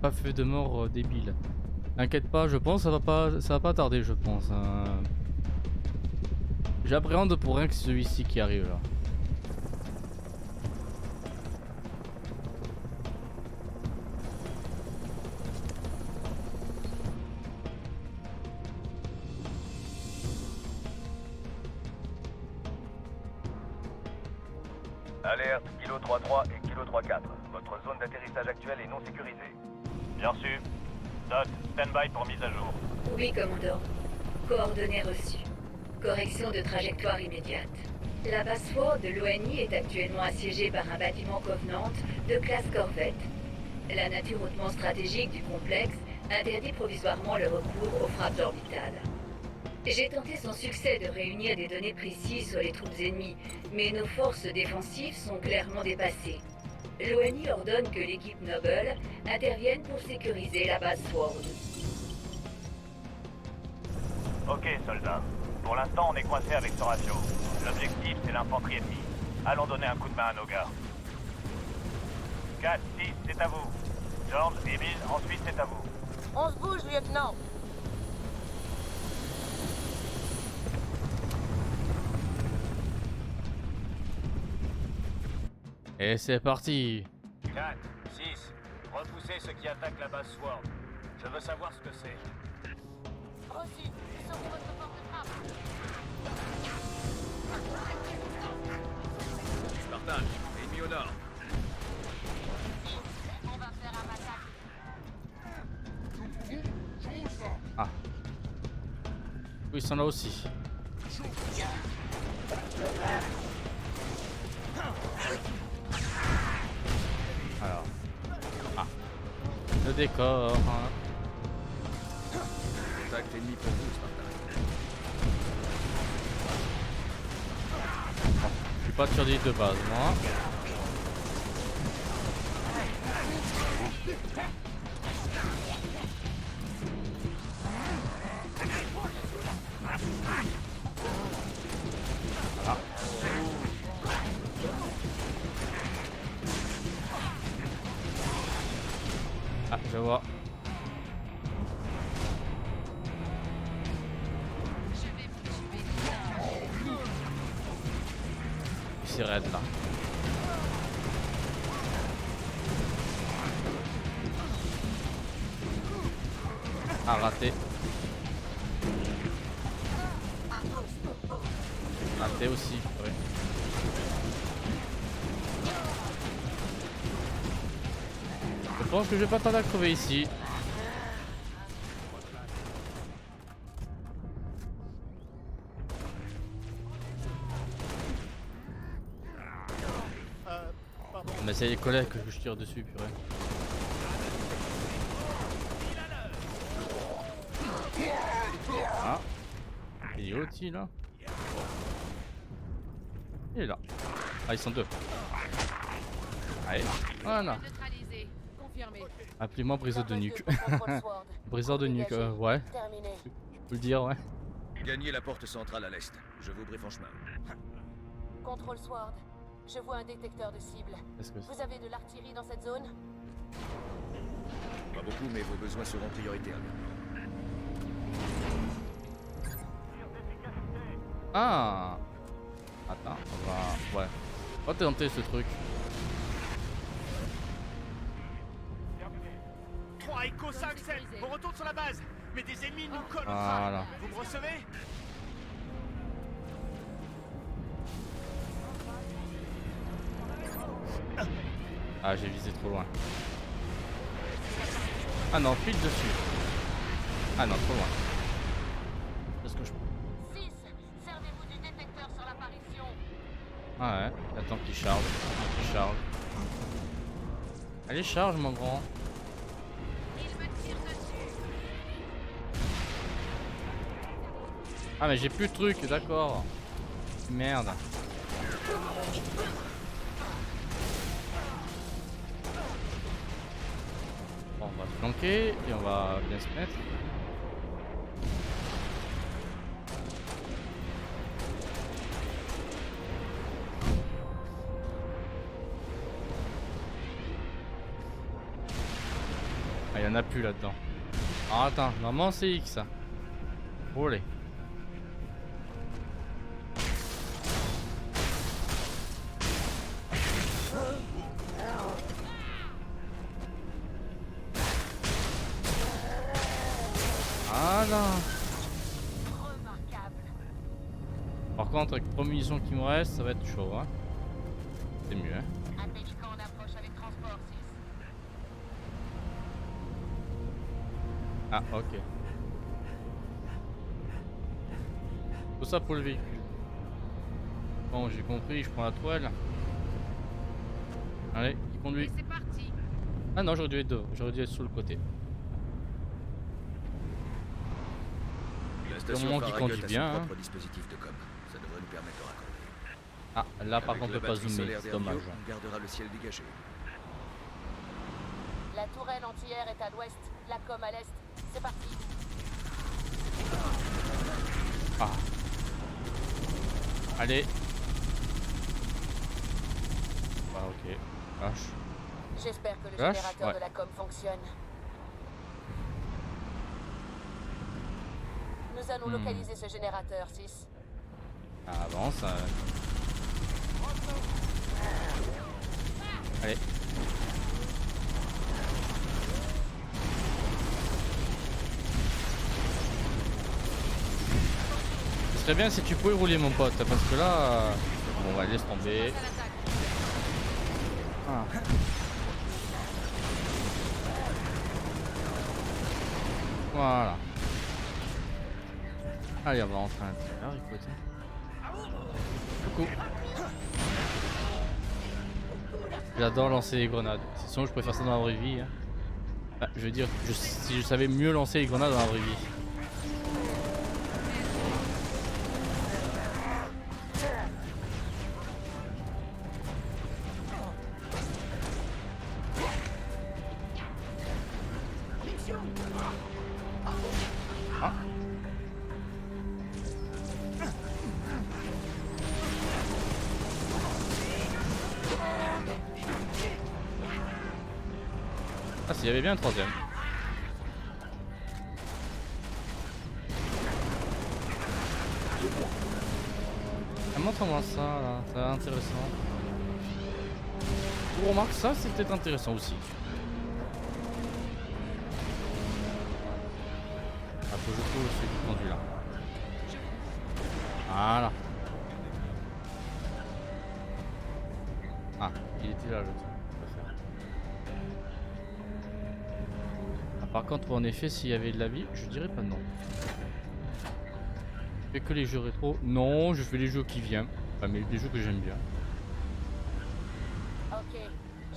pas fait de mort débile. T'inquiète pas, je pense ça va pas tarder, je pense. J'appréhende pour rien que celui-ci qui arrive là. Alerte, Kilo 3-3 et Kilo 3-4. Votre zone d'atterrissage actuelle est non sécurisée. Bien reçu. Dot, stand-by pour mise à jour. Oui, commandant. Coordonnées reçues. Correction de trajectoire immédiate. La base forte de l'ONI est actuellement assiégée par un bâtiment Covenant de classe Corvette. La nature hautement stratégique du complexe interdit provisoirement le recours aux frappes orbitales. J'ai tenté sans succès de réunir des données précises sur les troupes ennemies, mais nos forces défensives sont clairement dépassées. L'ONI ordonne que l'équipe Noble intervienne pour sécuriser la base Sword. Ok, soldats. Pour l'instant, on est coincé avec ce ratio. L'objectif, c'est l'infanterie ennemie. Allons donner un coup de main à nos gars. 4, 6, c'est à vous. George, Emile, ensuite c'est à vous. On se bouge, lieutenant. Et c'est parti. 4, 6, repoussez ceux qui attaquent la base Sword. Je veux savoir ce que c'est. Reçu. Sauvez votre force de frappe. Spartan, ennemi au nord. On va faire un massacre. Ah. Oui, ils sont là aussi. Alors. Ah. Le décor. Hein. Contact ennemi pour vous, Spartan. Je suis pas surdit de base, moi. Ah. Ah, je vois. C'est raide là. Ah, raté. Raté aussi, oui. Je pense que je vais pas tarder à crever ici. Mais c'est les collègues que je tire dessus, purée. Ah. Il est où, il là? Il est là. Ah, ils sont deux. Allez, voilà. Appelez-moi briseur de nuque. Briseur de nuque, ouais. Terminé. Tu peux le dire, ouais. Gagnez la porte centrale à l'est. Je vous brise en chemin. Contrôle Sword. Je vois un détecteur de cible. Est-ce que Vous avez de l'artillerie dans cette zone? Pas beaucoup, mais vos besoins seront prioritaires. Ah. Attends, on va... Ouais. On va tenter ce truc. 3 Echo 5, 7, on retourne sur la base. Mais des ennemis nous collent au Voilà. crâne. Vous me recevez? Ah, j'ai visé trop loin. Ah non, pile dessus. Ah non, trop loin. Est-ce que je... 6. Servez-vous du détecteur sur l'apparition. Ah ouais, attends qu'il charge. Attends qu'il charge. Allez, charge mon grand. Il me tire dessus. Ah mais j'ai plus de trucs, d'accord. Merde. Bon, on va se planquer et on va bien se mettre. Ah, il y en a plus là-dedans. Ah, attends, normalement c'est X ça. Olé. Voilà. Remarquable. Par contre, avec 3 munitions qui me restent, ça va être chaud. Hein. C'est mieux. Hein. Un pélican en approche avec transport 6. Ah, ok. Tout ça pour le véhicule. Bon, j'ai compris, je prends la toile. Allez, qui conduit? C'est parti. Ah non, j'aurais dû être devant, j'aurais dû être sur le côté. La station moment qu'il Farragut conduit a bien, son hein. propre dispositif de com. Ça devrait nous permettre de raccorder. Ah, là par Avec contre, on la peut pas batterie zoomer, solaire c'est d'Airview, dommage. on gardera le ciel dégagé. La tourelle anti-air est à l'ouest, la com à l'est. C'est parti. Ah. Allez. Ah, ok. Lâche. J'espère que le Lâche, générateur ouais. de la com fonctionne. Nous allons localiser ce générateur 6. Ah, avance. Allez. Ce serait bien si tu pouvais rouler mon pote, parce que là... Bon, ouais, laisse tomber. Ah. Voilà. Allez, on va rentrer à l'intérieur, écoute. Coucou. J'adore lancer les grenades. Sinon, je préfère ça dans la vraie vie. Hein. Bah, je veux dire, si je savais mieux lancer les grenades dans la vraie vie. Ah. Ah, s'il y avait bien un troisième. Ah, montre-moi ça là, ça a l'air intéressant. Tu remarques ça, c'est peut-être intéressant aussi. Ah, faut que je trouve celui qui conduit là. Voilà. Ah, il était là l'autre. Par contre, en effet, s'il y avait de la vie, je dirais pas non. Je fais que les jeux rétro. Non, je fais les jeux qui viennent. Enfin, mais des jeux que j'aime bien. Ok,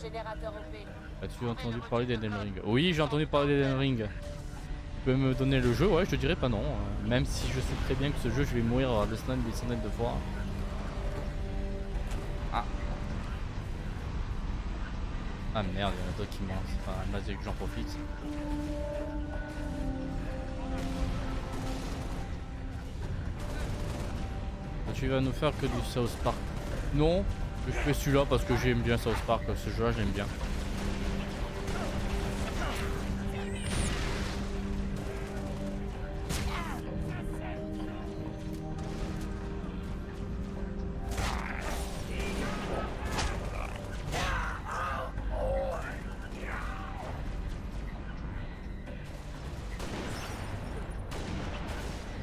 générateur OP. As-tu entendu parler d'Elden Ring? Oui, j'ai entendu parler d'Elden Ring. Tu peux me donner le jeu? Ouais, je te dirais pas non. Même si je sais très bien que ce jeu, je vais mourir des centaines de fois. Ah. Ah merde, il y en a d'autres qui mentent. Enfin, vas-y que j'en profite. Tu vas nous faire que du South Park? Non, je fais celui-là parce que j'aime bien South Park. Ce jeu-là, j'aime bien.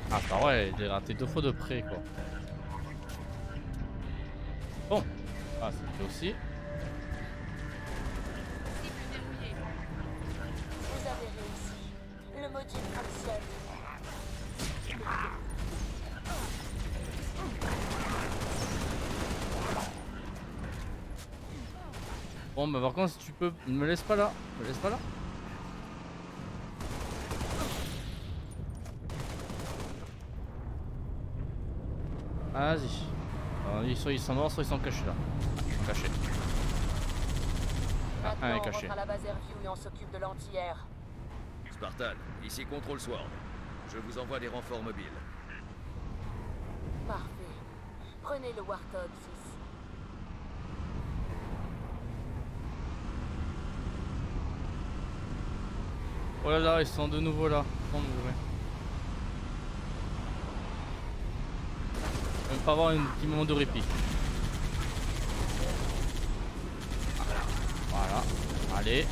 Ah bah ouais, il est raté 2 fois de près quoi. Bon, ah c'était aussi. Vous avez réussi. Le module fonctionne. Bon bah par contre si tu peux, ne me laisse pas là, me laisse pas là. Vas-y. Soit ils sont morts, soit ils sont cachés là. Ils sont cachés. Ah, un Maintenant, est on caché. rentre à la base Airview et on s'occupe de l'anti-air. Spartan, ici Control Sword. Je vous envoie des renforts mobiles. Parfait. Prenez le Warthog 6. Oh là là, ils sont de nouveau là. On devrait même pas avoir un petit moment de répit. Voilà. Allez.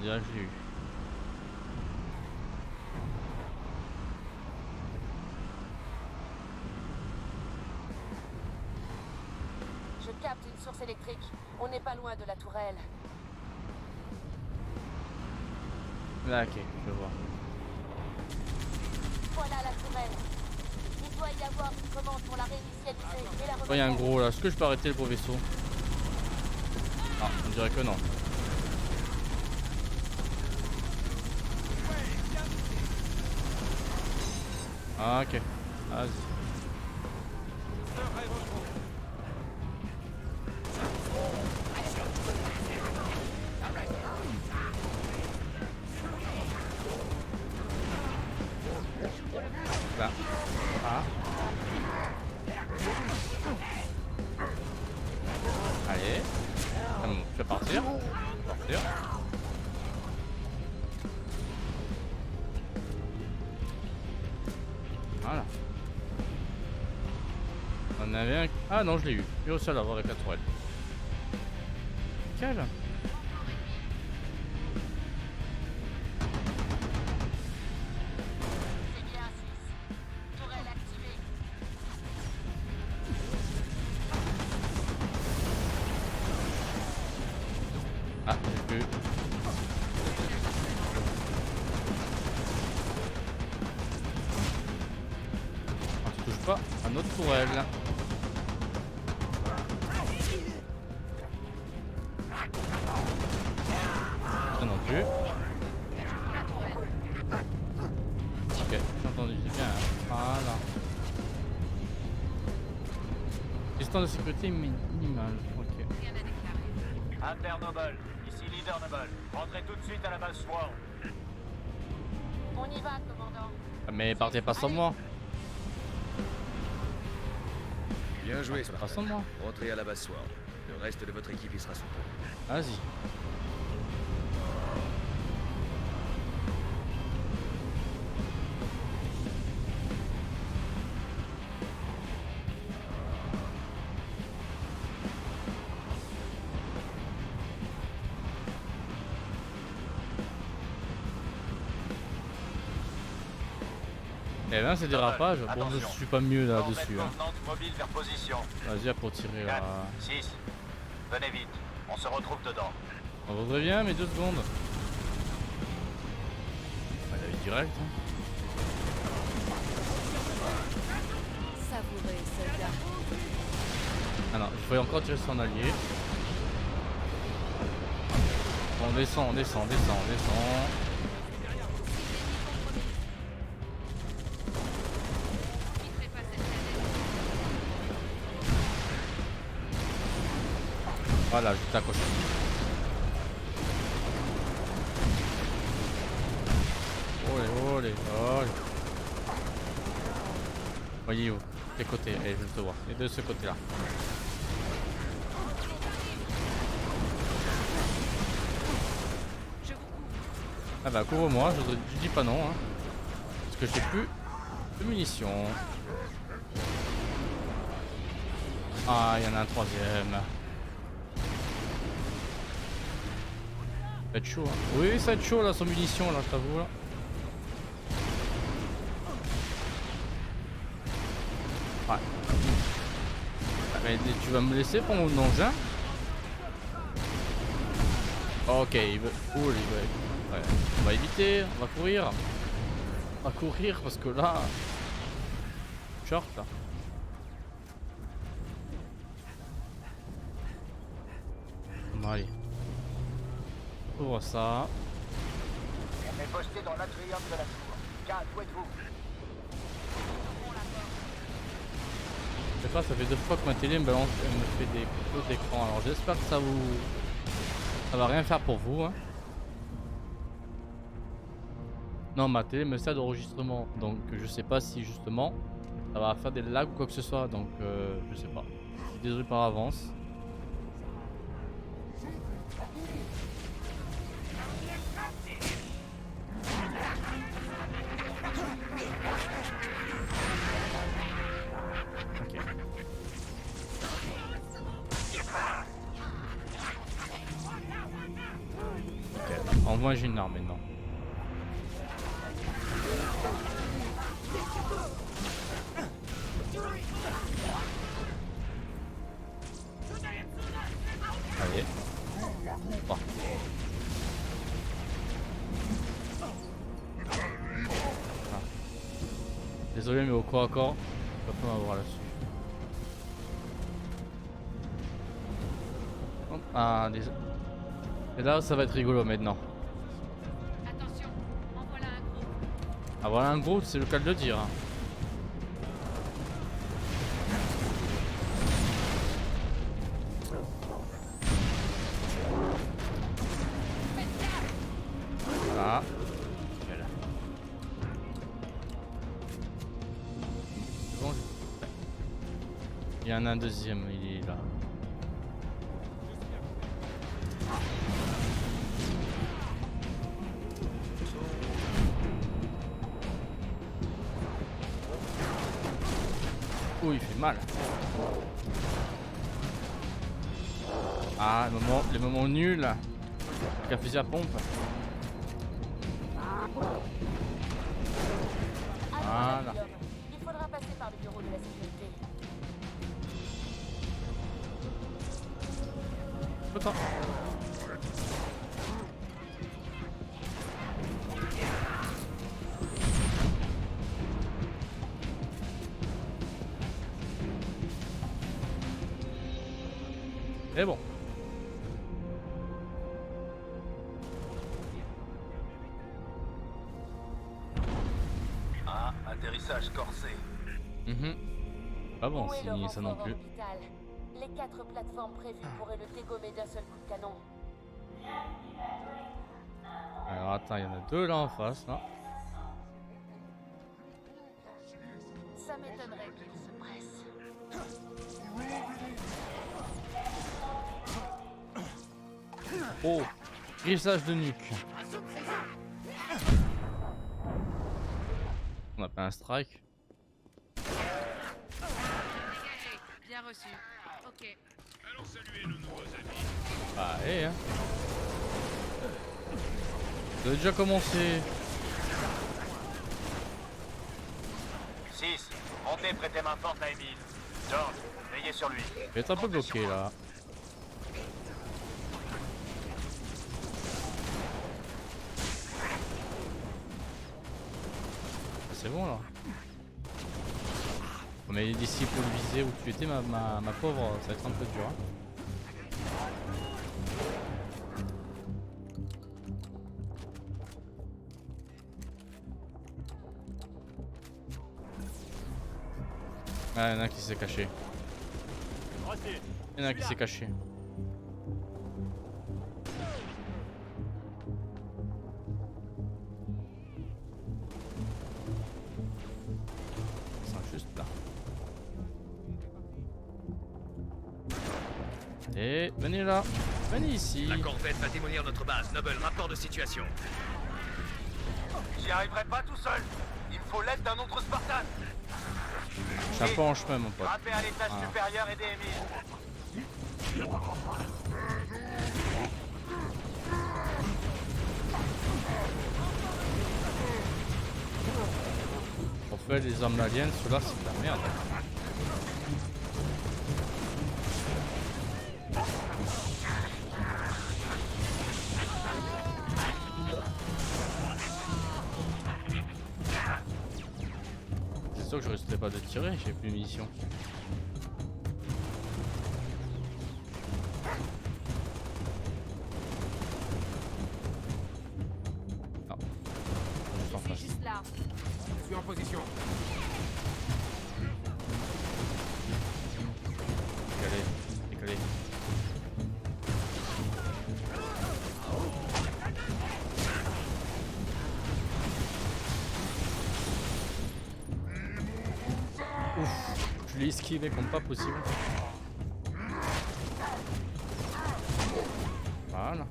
Déjà, je l'ai eu. Je capte une source électrique. On n'est pas loin de la tourelle. Là, ok, je vois. Voilà la tourelle. Il doit y avoir une commande pour la réinitialiser et la Oh, il y a un remettre en gros là. Est-ce que je peux arrêter le gros vaisseau? Ah, on dirait que non. Ah, ok. Vas-y. Là. Ah. Allez. Ah bon, je vais partir. Partir. Voilà. On avait un... Ah non, je l'ai eu. J'ai réussi à l'avoir avec la tourelle. Nickel. C'est bien 6. Tourelle activée. Ah, j'ai plus. Ah, tu touches pas à notre tourelle. Ça non plus. Ok, j'ai entendu, c'est bien. Hein. Voilà. Distance de sécurité minimale. Ok. Hunter Noble, ici Leader Noble. Rentrez tout de suite à la base Sword. On y va, commandant. Ah, mais partez pas sans moi. Bien joué, Pas Spartan. sans moi. Rentrez à la base Sword. Le reste de votre équipe y sera sous peu. Vas-y. Et là, c'est dérapage. Bon, je suis pas mieux là-dessus. Hein. Mobile vers position. Vas-y, pour tirer là. 4, 6. Venez vite, on se retrouve dedans. On voudrait bien, mais 2 secondes. On va y aller direct. Hein. Savourez, soldat. Ah non, il faut encore tirer sur un allié. On descend, on descend, on descend, on descend. Voilà, juste à côté. Olé, olé, olé. Voyez où? Des côtés, et je te vois. Et de ce côté-là. Ah bah couvre-moi, je dis pas non. Hein. Parce que j'ai plus de munitions. Ah, il y en a un troisième. Ça va être chaud, hein. Oui, ça va être chaud là, sans munitions, là, je t'avoue. Là. Ouais. Mais tu vas me laisser prendre mon engin? Ok, il veut. Oh, il veut. Ouais. On va éviter, on va courir. On va courir parce que là. Short là. Bon, allez. Ouvre ça. On est posté dans l'atrium de la tour. 4, où êtes-vous? Je sais pas, ça fait 2 fois que ma télé me balance, elle me fait des photos d'écran. Alors j'espère que ça va rien faire pour vous. Hein. Non, ma télé me sert d'enregistrement. Donc je sais pas si justement ça va faire des lags ou quoi que ce soit. Donc je sais pas. Je suis désolé par avance. Ok. Ok, en moins j'ai une arme maintenant. Allez. Oh. Ah. Désolé mais au corps à corps, je peux pas m'avoir là-dessus. Hop. Ah désolé. Et là ça va être rigolo maintenant. Attention, en voilà un gros. Ah voilà un gros, c'est le cas de le dire. Hein. Voilà. Nickel. C'est bon. Il y en a un deuxième, il est là. Oh, il fait mal. Ah, les moments nuls. Qui a fusil à pompe. Voilà. Il faudra passer par le bureau de la sécurité. Autant. Et bon. Ah, atterrissage corsé. Pas bon Où est le signer ça non renfort plus. orbital? Les 4 plateformes prévues pourraient le dégommer d'un seul coup de canon. Alors attends, il y en a deux là en face là. Ça m'étonnerait qu'il se presse. Oh, grissage de nuque. On a pas un strike. Dégagé. Bien reçu. Ok. Bah allez hein. Ça a déjà commencé. 6. Montez, prêtez main forte à Emile. George, veillez sur lui. Il va être un peu bloqué là. C'est bon là. Mais d'ici pour le viser où tu étais ma pauvre, ça va être un peu dur. Hein. Ah, il y en a un qui s'est caché. Il y en a un qui s'est caché. C'est juste là. Allez, venez là. Venez ici. La corvette va démolir notre base. Noble, rapport de situation. J'y arriverai pas tout seul. Il me faut l'aide d'un autre Spartan. Je suis un peu en chemin mon pote. Rappez à l'étage Ah. supérieur et aidez Emile. Pour faire les armes aliens, ceux-là c'est de la merde. C'est sûr que je risquerais pas de tirer, j'ai plus de munitions. Non. Juste en C'est face. juste là. Je suis en position. Décalé, décalé. Ouf, je l'ai esquivé comme pas possible. Voilà.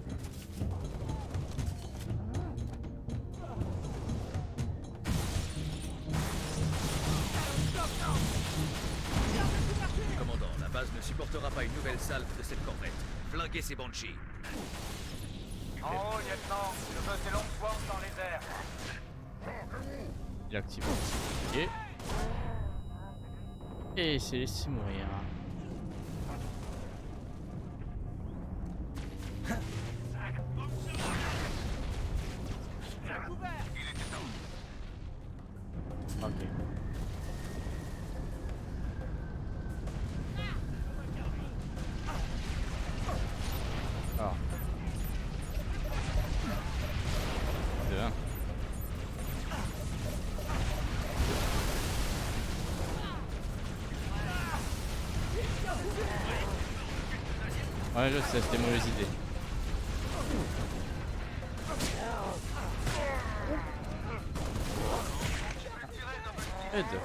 restera pas une nouvelle salve de cette corvette. Flinguez ces Banshees. En haut, lieutenant, je veux ces longues swarms dans les airs. Il est activé. Ok. Et c'est laissé mourir. Ok. Alors. Bien. Ouais, je sais, c'était une mauvaise idée. Aide.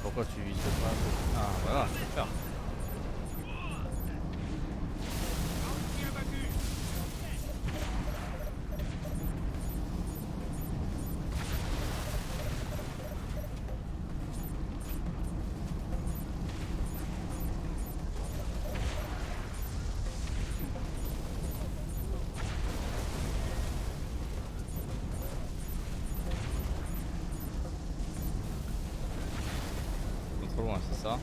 Pourquoi tu vises pas? Ah voilà, super. Trop loin, c'est ça.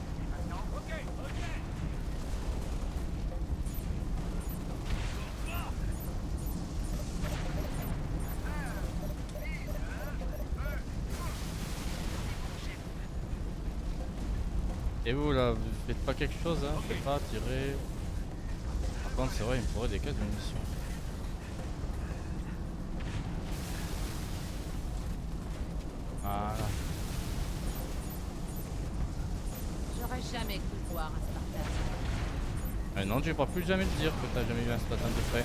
Et vous là, vous faites pas quelque chose, hein? Vous faites pas tirer. Par contre, c'est vrai, il me faudrait des cases de munitions. Voilà. J'aurais jamais cru voir un Spartan. Non, tu pourras plus jamais te dire que t'as jamais vu un Spartan de près.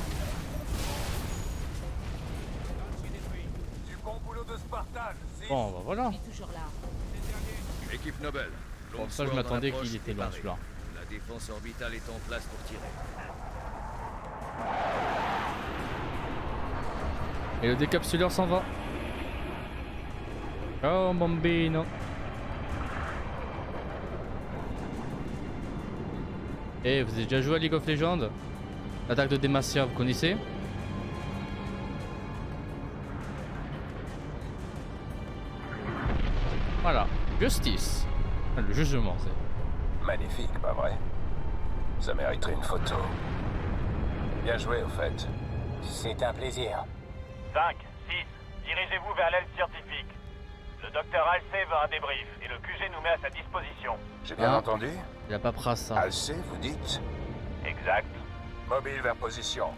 Du bon boulot de Spartan. Bon, bah voilà. Il est toujours là. Équipe Nobel. Pour ça, je m'attendais qu'il était loin celui-là. La défense orbitale est en place pour tirer. Et le décapsuleur s'en va. Oh, bambino. Eh, vous avez déjà joué à League of Legends? L'attaque de Demacia, vous connaissez? Voilà, justice. Le jugement, c'est. Magnifique, pas vrai? Ça mériterait une photo. Bien joué, au fait. C'est un plaisir. 5, 6, dirigez-vous vers l'aile scientifique. Le docteur Halsey va un débrief et le QG nous met à sa disposition. J'ai bien Ah. entendu? Il a pas pris ça. Halsey, vous dites? Exact. Mobile vers position.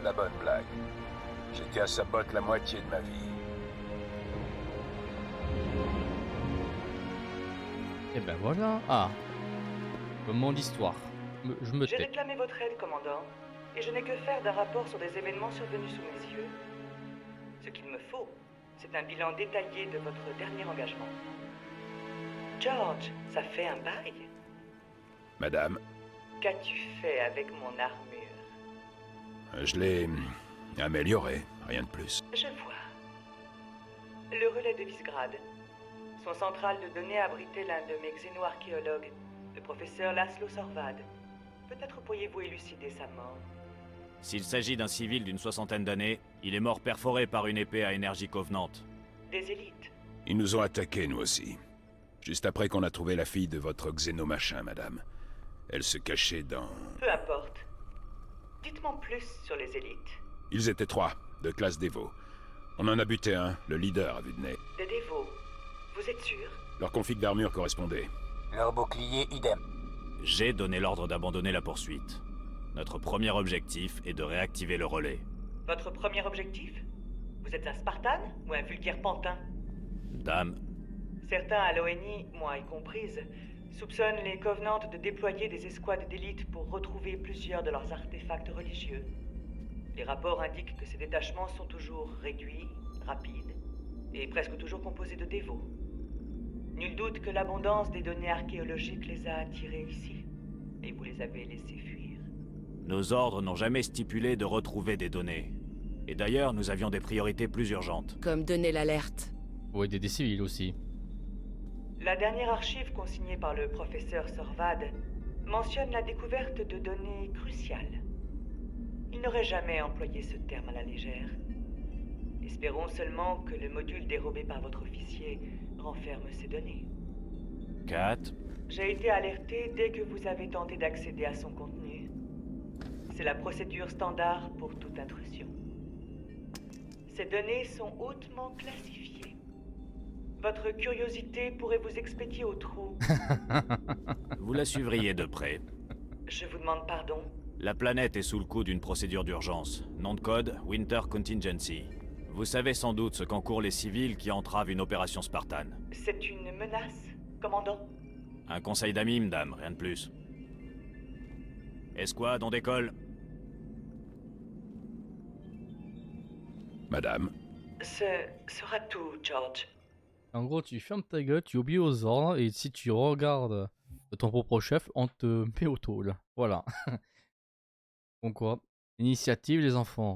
La bonne blague. J'étais à sa botte la moitié de ma vie. Et ben voilà. Ah. Moment d'histoire. Je me J'ai tais. réclamé votre aide, commandant, et je n'ai que faire d'un rapport sur des événements survenus sous mes yeux. Ce qu'il me faut, c'est un bilan détaillé de votre dernier engagement. George, ça fait un bail. Madame, Qu'as-tu fait avec mon armure? je l'ai améliorée, rien de plus. Je vois. Le relais de Visegrad. Son central de données abritait l'un de mes xénoarchéologues, le professeur Laszlo Sorvad. Peut-être pourriez-vous élucider sa mort. S'il s'agit d'un civil d'une 60aine d'années, il est mort perforé par une épée à énergie covenante. Des élites. Ils nous ont attaqués, nous aussi. Juste après qu'on a trouvé la fille de votre xénomachin, madame. Elle se cachait dans... Peu importe. Dites-moi plus sur les élites. Ils étaient 3, de classe Dévo. On en a buté un, le leader à vue de nez. Des dévots. Vous êtes sûr? Leur config d'armure correspondait. Leur bouclier, idem. J'ai donné l'ordre d'abandonner la poursuite. Notre premier objectif est de réactiver le relais. Votre premier objectif? Vous êtes un Spartan ou un vulgaire pantin? Dame, Certains à l'ONI, moi y comprise, soupçonnent les Covenantes de déployer des escouades d'élite pour retrouver plusieurs de leurs artefacts religieux. Les rapports indiquent que ces détachements sont toujours réduits, rapides, et presque toujours composés de dévots. Nul doute que l'abondance des données archéologiques les a attirés ici. Et vous les avez laissés fuir. Nos ordres n'ont jamais stipulé de retrouver des données. Et d'ailleurs, nous avions des priorités plus urgentes. Comme donner l'alerte. Ouais, des civils aussi. La dernière archive consignée par le professeur Sorvad mentionne la découverte de données cruciales. Il n'aurait jamais employé ce terme à la légère. Espérons seulement que le module dérobé par votre officier renferme ces données. Kat, J'ai été alerté dès que vous avez tenté d'accéder à son contenu. C'est la procédure standard pour toute intrusion. Ces données sont hautement classifiées. Votre curiosité pourrait vous expédier au trou. vous la suivriez de près. Je vous demande pardon. La planète est sous le coup d'une procédure d'urgence. Nom de code, Winter Contingency. Vous savez sans doute ce qu'encourent les civils qui entravent une opération Spartan. C'est une menace, commandant. Un conseil d'amis, madame, rien de plus. Escouade, on décolle. Madame, Ce sera tout, George. En gros, tu fermes ta gueule, tu oublies aux ordres, et si tu regardes ton propre chef, on te met au tôle. Voilà. Donc quoi? Initiative, les enfants.